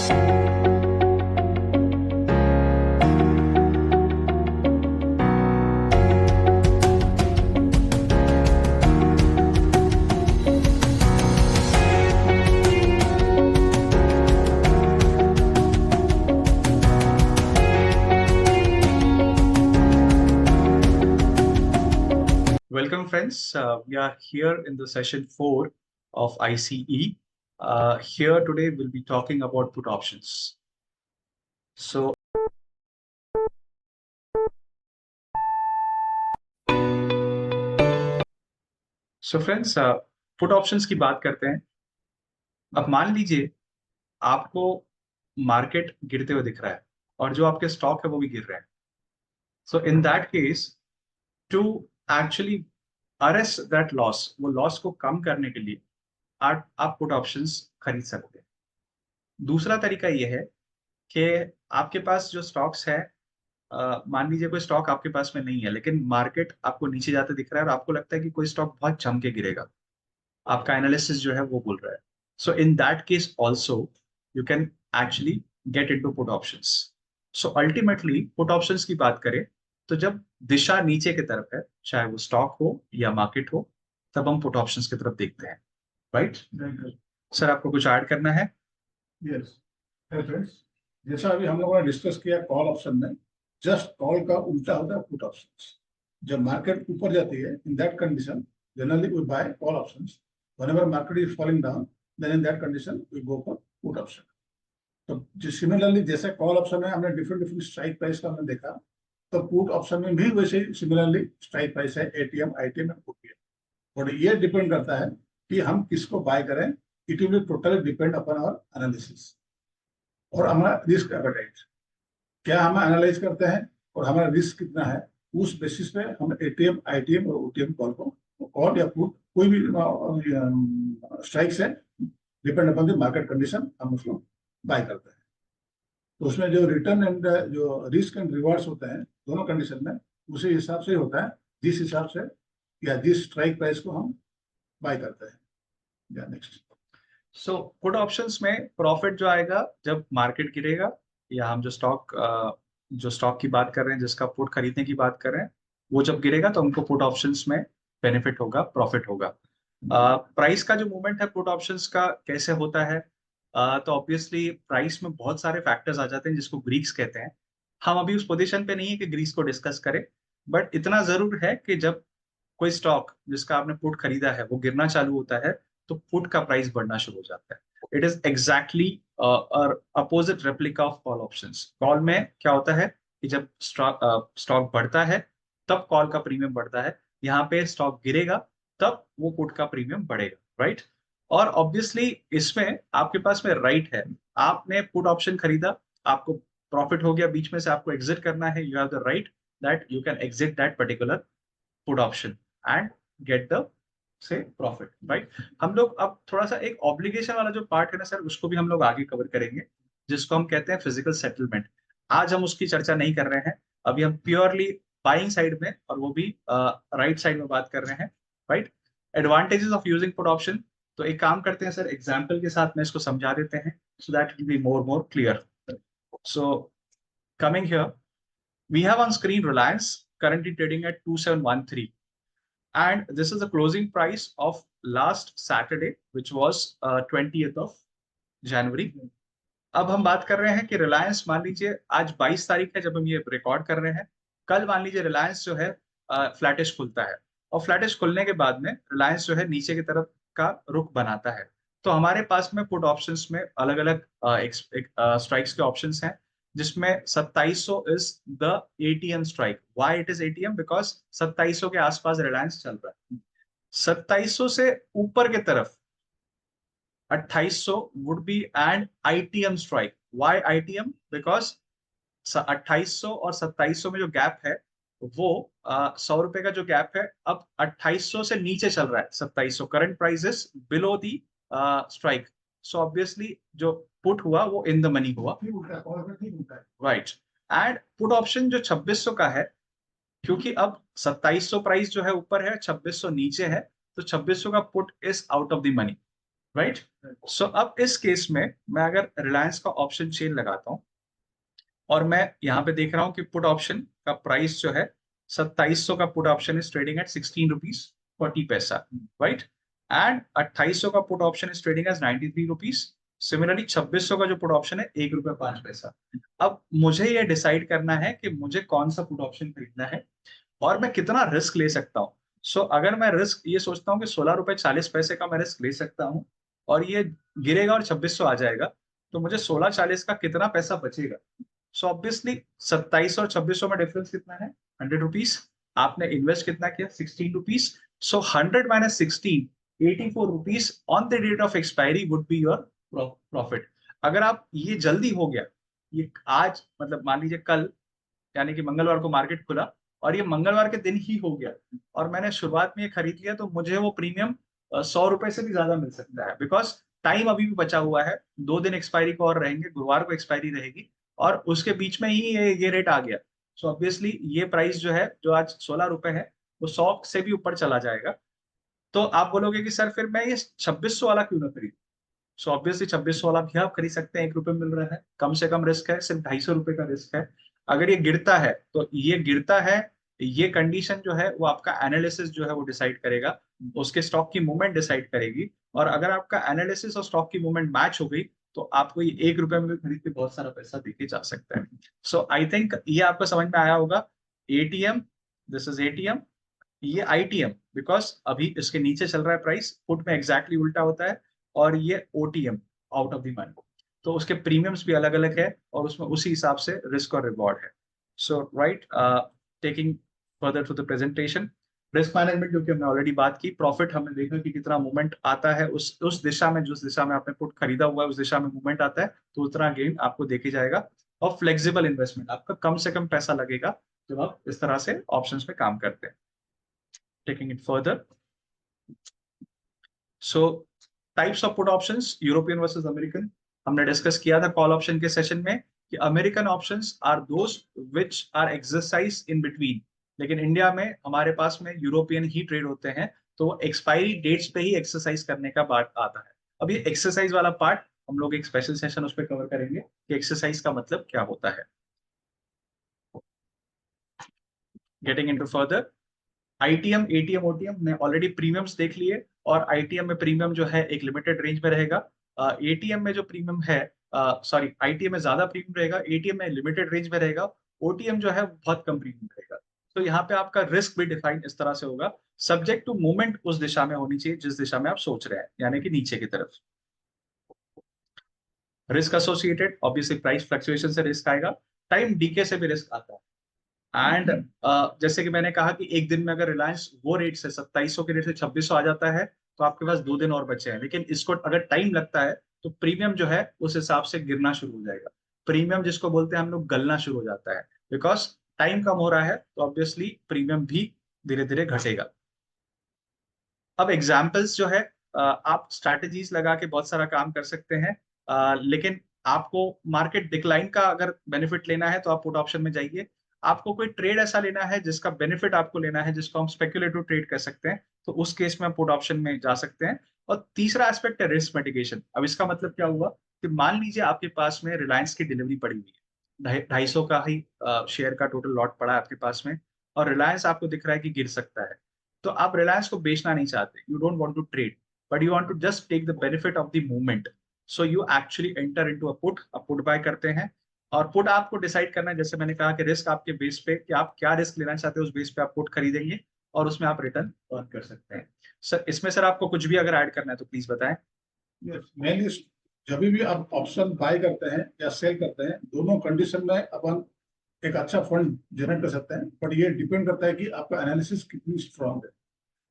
Welcome friends, we are here in the session 4 of ICE. Here today we'll be talking about put options. So friends, put options की बात करते हैं। अब मान लीजिए आपको मार्केट गिरते हुए दिख रहा है और जो आपके स्टॉक है वो भी गिर रहे हैं। So in that case, to actually arrest that loss, वो लॉस को कम करने के लिए आप पुट ऑप्शंस खरीद सकते हैं। दूसरा तरीका ये है कि आपके पास जो स्टॉक्स है, मान लीजिए कोई स्टॉक आपके पास में नहीं है लेकिन मार्केट आपको नीचे जाते दिख रहा है और आपको लगता है कि कोई स्टॉक बहुत जम के गिरेगा, आपका एनालिसिस जो है वो बोल रहा है। So in that case also you can actually get into put options. So ultimately put options की बात करें तो जब दिशा नीचे की तरफ है, चाहे वो स्टॉक हो या मार्केट हो, तब हम पुट ऑप्शंस की तरफ देखते हैं। राइट सर, आपको कुछ ऐड करना है? यस फ्रेंड्स, जैसा अभी हम लोगों ने डिस्कस किया कॉल ऑप्शन में, जस्ट कॉल का उल्टा होता है पुट ऑप्शन। जब मार्केट ऊपर जाती है, in that condition generally we buy call options. Whenever market is falling down, then in that condition we go for put option. तो सिमिलरली जैसे कॉल ऑप्शन में हमने डिफरेंट डिफरेंट स्ट्राइक प्राइस का हमने देखा, तो पुट ऑप्शन में भी वैसे सिमिलरली स्ट्राइक प्राइस है, एटीएम, आईटीएम और पुट। और ये डिपेंड करता है कि हम किसको बाय करें। It will totally depend upon our analysis और हमारा रिस्क एपेटाइट, क्या हम एनालाइज करते हैं और हमारा रिस्क कितना है, उस बेसिस पे हम एटीएम, आईटीएम और ओटीएम कॉल को, कॉल या पुट, कोई भी स्ट्राइक से depend upon the market condition हम उसको बाय करते हैं। तो उसमें जो रिटर्न एंड जो रिस्क एंड रिवार्ड्स होते हैं दोनों कंडीशन में, उसी हिसाब से होता है जिस हिसाब से या जिस स्ट्राइक प्राइस को हम बाय करते हैं। या नेक्स्ट। सो पुट ऑप्शंस में प्रॉफिट जो आएगा जब मार्केट गिरेगा, या हम जो स्टॉक की बात कर रहे हैं, जिसका पुट खरीदने की बात कर रहे हैं, वो जब गिरेगा तो हमको पुट ऑप्शंस में बेनिफिट होगा, प्रॉफिट होगा। प्राइस का जो मूवमेंट है पुट ऑप्शंस का कैसे होता है, तो ऑब्वियसली प्राइस में बहुत सारे फैक्टर्स आ जाते हैं जिसको ग्रीक्स कहते हैं। हम अभी उस पोजीशन पे नहीं है कि ग्रीक्स को डिस्कस करें, बट इतना जरूर है कि जब कोई स्टॉक जिसका आपने पुट खरीदा है वो गिरना चालू होता है तो पुट का प्राइस बढ़ना शुरू हो जाता है। It is exactly opposite replica of call options. Call में क्या होता है कि जब स्टॉक बढ़ता है तब कॉल का प्रीमियम बढ़ता है, यहाँ पे स्टॉक गिरेगा तब वो पुट का प्रीमियम बढ़ेगा। राइट और ऑब्वियसली इसमें आपके पास में राइट है, आपने पुट ऑप्शन खरीदा, आपको प्रॉफिट हो गया, बीच में से आपको एग्जिट करना है, you have the right that you can exit that particular put option and get the से प्रॉफिट। राइट हम लोग अब थोड़ा सा एक ऑब्लिगेशन वाला जो पार्ट है ना सर, उसको भी हम लोग आगे कवर करेंगे, जिसको हम कहते हैं फिजिकल सेटलमेंट। आज हम उसकी चर्चा नहीं कर रहे हैं, अभी हम प्योरली बाइंग साइड में और वो भी राइट साइड में बात कर रहे हैं। Right advantages of using put option, तो एक काम करते हैं सर, एग्जाम्पल के साथ में इसको समझा देते हैं so that it will be more clear. So coming here we have on screen Reliance currently trading at 2713, and this is the closing price of last Saturday, which was 20th of January. अब हम बात कर रहे हैं कि रिलायंस, मान लीजिए आज 22 तारीख है जब हम ये रिकॉर्ड कर रहे हैं, कल मान लीजिए रिलायंस जो है फ्लैटिश खुलता है और फ्लैटिश खुलने के बाद में रिलायंस जो है नीचे की तरफ का रुख बनाता है, तो हमारे पास में पुट ऑप्शंस में अलग अलग स्ट्राइक्स के ऑप्शंस हैं, जिसमें 2700 is the ATM strike. Why it is ATM? Because 2700 के आसपास रिलायंस चल रहा है। 2700 से ऊपर के तरफ 2800 would be and ITM strike. Why ITM? Because 2800 और 2700 में जो गैप है वो 100 रुपए का जो गैप है, अब 2800 से नीचे चल रहा है 2700, current price is below the strike, so obviously जो पुट हुआ वो इन द मनी हुआ। राइट एंड पुट ऑप्शन जो 2600 का है, क्योंकि अब 2700 प्राइस जो है ऊपर है, 2600 नीचे है, तो 2600 का put is out of the money. Right. So अब इस केस में मैं अगर रिलायंस का ऑप्शन चेन लगाता हूँ और मैं यहाँ पे देख रहा हूँ कि पुट ऑप्शन का प्राइस जो है 2700 का put option is trading at 16 rupees 40 पैसा, राइट। एंड 2800 का put option is trading as 93 rupees. Similarly 2600 का जो पुट ऑप्शन है 1 रुपया 5 पैसा। अब मुझे ये डिसाइड करना है कि मुझे कौन सा पुट ऑप्शन खरीदना है और मैं कितना रिस्क ले सकता हूँ। सो अगर मैं रिस्क ये सोचता हूँ कि 16 रुपए 40 पैसे का मैं रिस्क ले सकता हूँ और ये गिरेगा और 2600 आ जाएगा, तो मुझे 16 40 का कितना पैसा बचेगा। सो ऑब्वियसली 2700 और 2600 में डिफरेंस कितना है, 100 रुपीज। आपने इन्वेस्ट कितना किया, 16 rupees. So 100 - 16, 84 rupees on the date of expiry would be your profit. अगर आप ये जल्दी हो गया, ये आज मतलब मान लीजिए कल यानी कि मंगलवार को मार्केट खुला और ये मंगलवार के दिन ही हो गया और मैंने शुरुआत में ये खरीद लिया, तो मुझे वो प्रीमियम 100 रुपए से भी ज्यादा मिल सकता है, बिकॉज टाइम अभी भी बचा हुआ है। 2 दिन एक्सपायरी को और रहेंगे, गुरुवार को एक्सपायरी रहेगी और उसके बीच में ही ये रेट आ गया। सो ऑब्वियसली ये प्राइस जो है, जो आज 16 रुपए है, वो 100 से भी ऊपर चला जाएगा। तो आप बोलोगे कि सर फिर मैं ये 2600 वाला क्यों ना खरीदूं। सो ऑब्वियसली 2600 वाला भी आप खरीद सकते हैं, 1 रुपए मिल रहा है, कम से कम रिस्क है, सिर्फ 250 रुपए का रिस्क है। अगर ये गिरता है तो ये गिरता है, ये कंडीशन जो है वो आपका एनालिसिस जो है वो डिसाइड करेगा, उसके स्टॉक की मूवमेंट डिसाइड करेगी। और अगर आपका एनालिसिस और स्टॉक की मूवमेंट मैच हो गई तो आपको ये 1 रुपए में भी खरीद के बहुत सारा पैसा देके जा सकता है। सो आई थिंक ये आपको समझ में आया होगा। एटीएम, दिस इज एटीएम, ये आईटीएम, बिकॉज अभी इसके नीचे चल रहा है प्राइस, पुट में एग्जैक्टली उल्टा होता है। और ये OTM, out of the money, तो उसके प्रीमियम्स भी अलग अलग है और उसमें उसी हिसाब से रिस्क और रिवॉर्ड है। So right, taking further to the presentation, risk management जो कि हमने ऑलरेडी बात की, प्रॉफिट हमने देखा कि कितना मूवमेंट आता है उस दिशा में, जिस दिशा में आपने पुट खरीदा हुआ है उस दिशा में मूवमेंट आता है, तो उतना गेन आपको देखे जाएगा। और फ्लेक्सिबल इन्वेस्टमेंट, आपका कम से कम पैसा लगेगा जब आप इस तरह से ऑप्शंस पे काम करते हैं। Taking it further, so types of put options, European versus American, हमने डिस्कस किया था कॉल ऑप्शन के सेशन में कि American options are those which are exercise in between, लेकिन इंडिया में हमारे पास में यूरोपियन ही ट्रेड होते हैं, तो एक्सपायरी डेट्स पे ही एक्सरसाइज करने का बात आता है। अब ये एक्सरसाइज वाला पार्ट हम लोग एक स्पेशल सेशन उस पर कवर करेंगे कि एक्सरसाइज का मतलब क्या होता है। Getting into further, ITM ATM OTM ने ऑलरेडी प्रीमियम्स देख लिए, और आईटीएम में प्रीमियम जो है एक लिमिटेड रेंज में रहेगा। एटीएम में जो प्रीमियम है, सॉरी, आईटीएम में ज्यादा प्रीमियम रहेगा, एटीएम में लिमिटेड रेंज में रहेगा, ओटीएम जो है बहुत कम प्रीमियम रहेगा। तो यहाँ पे आपका रिस्क भी डिफाइन इस तरह से होगा, सब्जेक्ट टू मूवमेंट उस दिशा में होनी चाहिए जिस दिशा में आप सोच रहे हैं, यानी कि नीचे की तरफ। Risk associated, obviously price fluctuation से रिस्क आएगा, टाइम डीके से भी रिस्क आता है। एंड जैसे कि मैंने कहा कि एक दिन में अगर रिलायंस वो रेट से 2700 के रेट से 2600 आ जाता है तो आपके पास 2 दिन और बचे हैं, लेकिन इसको अगर टाइम लगता है तो प्रीमियम जो है उस हिसाब से गिरना शुरू हो जाएगा। प्रीमियम जिसको बोलते हैं हम लोग, गलना शुरू हो जाता है, बिकॉज टाइम कम हो रहा है, तो ऑब्वियसली प्रीमियम भी धीरे धीरे घटेगा। अब एग्जाम्पल्स जो है, आप स्ट्रैटेजीज लगा के बहुत सारा काम कर सकते हैं, लेकिन आपको मार्केट डिक्लाइन का अगर बेनिफिट लेना है तो आप पुट ऑप्शन में जाइए। आपको कोई ट्रेड ऐसा लेना है जिसका बेनिफिट आपको लेना है, जिसको हम स्पेक्युलेटिव ट्रेड कर सकते हैं, तो उस केस में आप पुट ऑप्शन में जा सकते हैं। और तीसरा एस्पेक्ट है रिस्क मिटिगेशन। अब इसका मतलब क्या हुआ कि मान लीजिए आपके पास में रिलायंस की डिलीवरी पड़ी हुई है, 250 का ही शेयर का टोटल लॉट पड़ा है आपके पास में, और रिलायंस आपको दिख रहा है कि गिर सकता है। तो आप रिलायंस को बेचना नहीं चाहते, you don't want to trade, but you want to just take the benefit of the movement. So you actually enter into a put buy करते हैं। और पुट आपको डिसाइड करना है, जैसे मैंने कहा कि रिस्क आपके बेस पे, कि आप क्या रिस्क लेना चाहते हैं उस बेस पे आप पुट खरीदेंगे और उसमें आप रिटर्न अर्न कर सकते हैं। सर इसमें सर आपको कुछ भी अगर ऐड करना है तो प्लीज बताएं। मेनली जब भी आप ऑप्शन बाय करते हैं या सेल करते हैं, दोनों कंडीशन में अपन एक अच्छा फंड जनरेट कर सकते हैं, बट ये डिपेंड करता है कि आपका एनालिसिस कितनी स्ट्रांग है।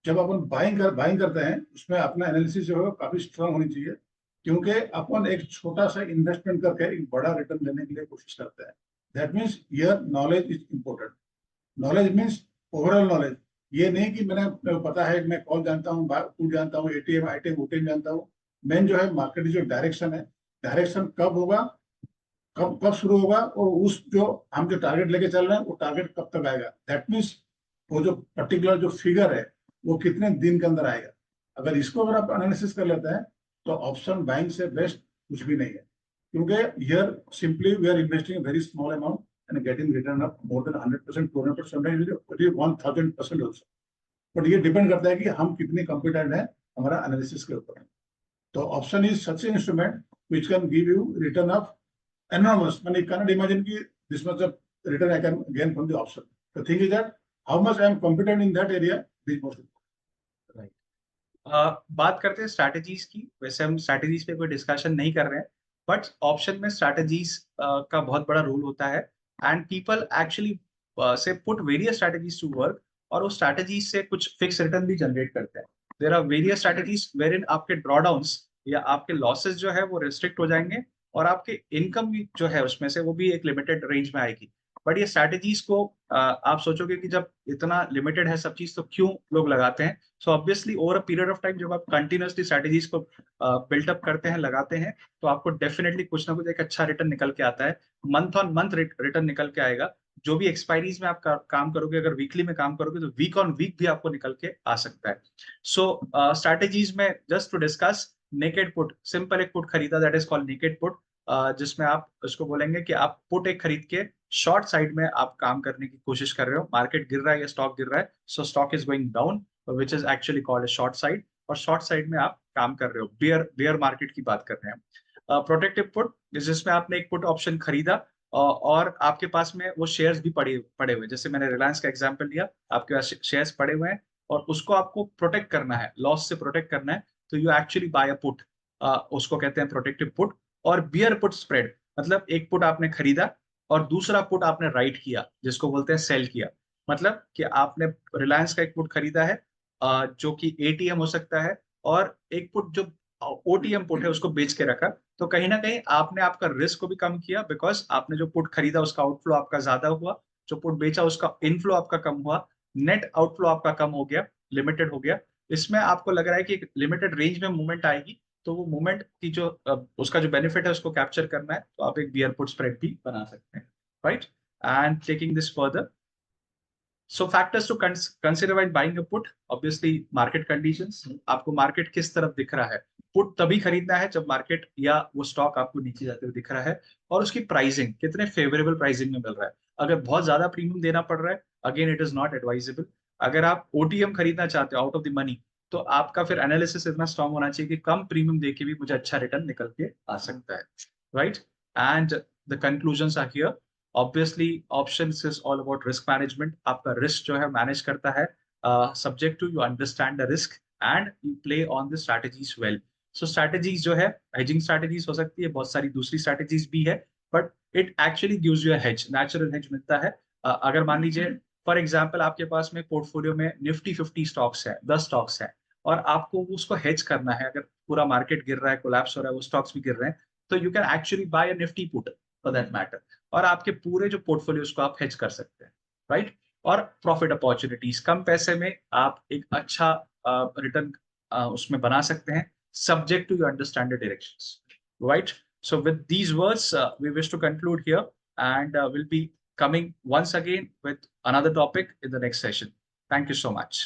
जब अपन बाइंग करते हैं, उसमें अपना एनालिसिस जो है काफी स्ट्रांग होनी चाहिए, क्योंकि अपन एक छोटा सा इन्वेस्टमेंट करके एक बड़ा रिटर्न लेने के लिए कोशिश करते हैं। That means here knowledge is important. Knowledge means overall knowledge. ये नहीं कि मेरे पता है, मैं कॉल जानता हूँ, पुट जानता हूँ, एटीएम आईटीएम ओटीएम जानता हूँ। मेन जो है मार्केट जो डायरेक्शन है, डायरेक्शन कब होगा, कब कब शुरू होगा, और उस जो हम जो टारगेट लेके चल रहे हैं वो टारगेट कब तक आएगा। दैट मीन्स वो जो पर्टिकुलर जो फिगर है वो कितने दिन के अंदर आएगा। अगर इसको अगर आप एनालिसिस कर लेते हैं तो ऑप्शन बाइंग से बेस्ट कुछ भी नहीं है, क्योंकि here simply we are investing very small amount and getting return of more than 100%, 200%, sometimes 1000% also. But ये डिपेंड करता है कि हम कितने कॉम्पिटेंट हैं हमारा एनालिसिस के ऊपर। तो option is such instrument which can give you return of enormous money. You cannot imagine ki this much of return I can gain from the option. The thing is that how much I am competent in that area is most important. Right. बात करते हैं strategies की। वैसे हम strategies पे कोई discussion नहीं कर रहे हैं, बट ऑप्शन में स्ट्रैटेजीज का बहुत बड़ा रोल होता है एंड पीपल एक्चुअली से put various strategies to work, और उस स्ट्रैटेजीज से कुछ फिक्स रिटर्न भी जनरेट करते हैं। There are various strategies where in आपके ड्रॉडाउन्स या आपके लॉसेस जो है वो रिस्ट्रिक्ट हो जाएंगे, और आपके इनकम जो है उसमें से वो भी एक लिमिटेड रेंज में आएगी। बट ये स्ट्रैटेजीज को आप सोचोगे कि जब इतना लिमिटेड है सब चीज तो क्यों लोग लगाते हैं। So obviously over a period of time जब आप कंटिन्यूअसली स्ट्रैटेजीज को बिल्टअप करते हैं, लगाते हैं, तो आपको डेफिनेटली कुछ ना कुछ एक अच्छा रिटर्न निकल के आता है। मंथ ऑन मंथ रिटर्न निकल के आएगा। जो भी एक्सपायरीज में आप काम करोगे, अगर वीकली में काम करोगे तो वीक ऑन वीक भी आपको निकल के आ सकता है। सो स्ट्रैटेजीज में just to discuss naked put, simple एक पुट खरीदा that is called naked put, जिसमें आप उसको बोलेंगे कि आप पुट एक खरीद के शॉर्ट साइड में आप काम करने की कोशिश कर रहे हो। मार्केट गिर रहा है या स्टॉक गिर रहा है, सो stock is going down, which is actually called short side, और शॉर्ट साइड में आप काम कर रहे हो। बियर मार्केट की बात कर रहे हैं। प्रोटेक्टिव पुट जिसमें आपने एक पुट ऑप्शन खरीदा और आपके पास में वो शेयर्स भी पड़े हुए, जैसे मैंने रिलायंस का एग्जांपल लिया, आपके पास शेयर्स पड़े हुए हैं और उसको आपको प्रोटेक्ट करना है, लॉस से प्रोटेक्ट करना है, तो you actually buy a put, उसको कहते हैं प्रोटेक्टिव पुट। और बियर पुट स्प्रेड मतलब एक पुट आपने खरीदा और दूसरा पुट आपने राइट किया, जिसको बोलते हैं सेल किया। मतलब कि आपने रिलायंस का एक पुट खरीदा है जो कि एटीएम हो सकता है, और एक पुट जो ओटीएम पुट है उसको बेच के रखा, तो कहीं ना कहीं आपने आपका रिस्क को भी कम किया, बिकॉज आपने जो पुट खरीदा उसका आउटफ्लो आपका ज्यादा हुआ, जो पुट बेचा उसका इनफ्लो आपका कम हुआ, नेट आउटफ्लो आपका कम हो गया, लिमिटेड हो गया। इसमें आपको लग रहा है कि एक लिमिटेड रेंज में मूवमेंट आएगी, तो वो मूवमेंट की जो उसका जो बेनिफिट है उसको कैप्चर करना है, तो आप एक बियर पुट स्प्रेड भी बना सकते हैं, right. And taking this further, so factors to consider while buying a put, obviously market conditions, आपको मार्केट किस तरफ दिख रहा है। पुट तभी खरीदना है जब मार्केट या वो स्टॉक आपको नीचे जाते हुए दिख रहा है, और उसकी प्राइसिंग कितने फेवरेबल प्राइसिंग में मिल रहा है। अगर बहुत ज्यादा प्रीमियम देना पड़ रहा है, again it is not advisable. अगर आप ओटीएम खरीदना चाहते हो आउट ऑफ द मनी, तो आपका फिर एनालिसिस इतना स्ट्रांग होना चाहिए कि कम प्रीमियम देके भी मुझे अच्छा रिटर्न निकल के आ सकता है, right. And the conclusions are here. Obviously options is all about risk management. आपका रिस्क जो है मैनेज करता है, subject to you understand the risk and you play on the strategies well. So strategies जो है हेजिंग स्ट्रैटेजीज हो सकती है, बहुत सारी दूसरी स्ट्रैटेजीज भी है, but it actually gives you a hedge, natural hedge मिलता है। अगर मान लीजिए फॉर एग्जांपल आपके पास में पोर्टफोलियो में निफ्टी 50 स्टॉक्स है, 10 स्टॉक्स है, और आपको उसको हेज करना है, अगर पूरा मार्केट गिर रहा है, कोलैप्स हो रहा है, वो स्टॉक्स भी गिर रहे हैं, तो you can actually buy a Nifty put for that matter, और आपके पूरे जो पोर्टफोलियोज को आप हेज कर सकते हैं, राइट। और प्रॉफिट अपॉर्चुनिटीज, कम पैसे में आप एक अच्छा रिटर्न उसमें बना सकते हैं, subject to you understand the directions, right? So with these words, we wish to conclude here, and we'll be coming once again with another topic in the next session. Thank you so much.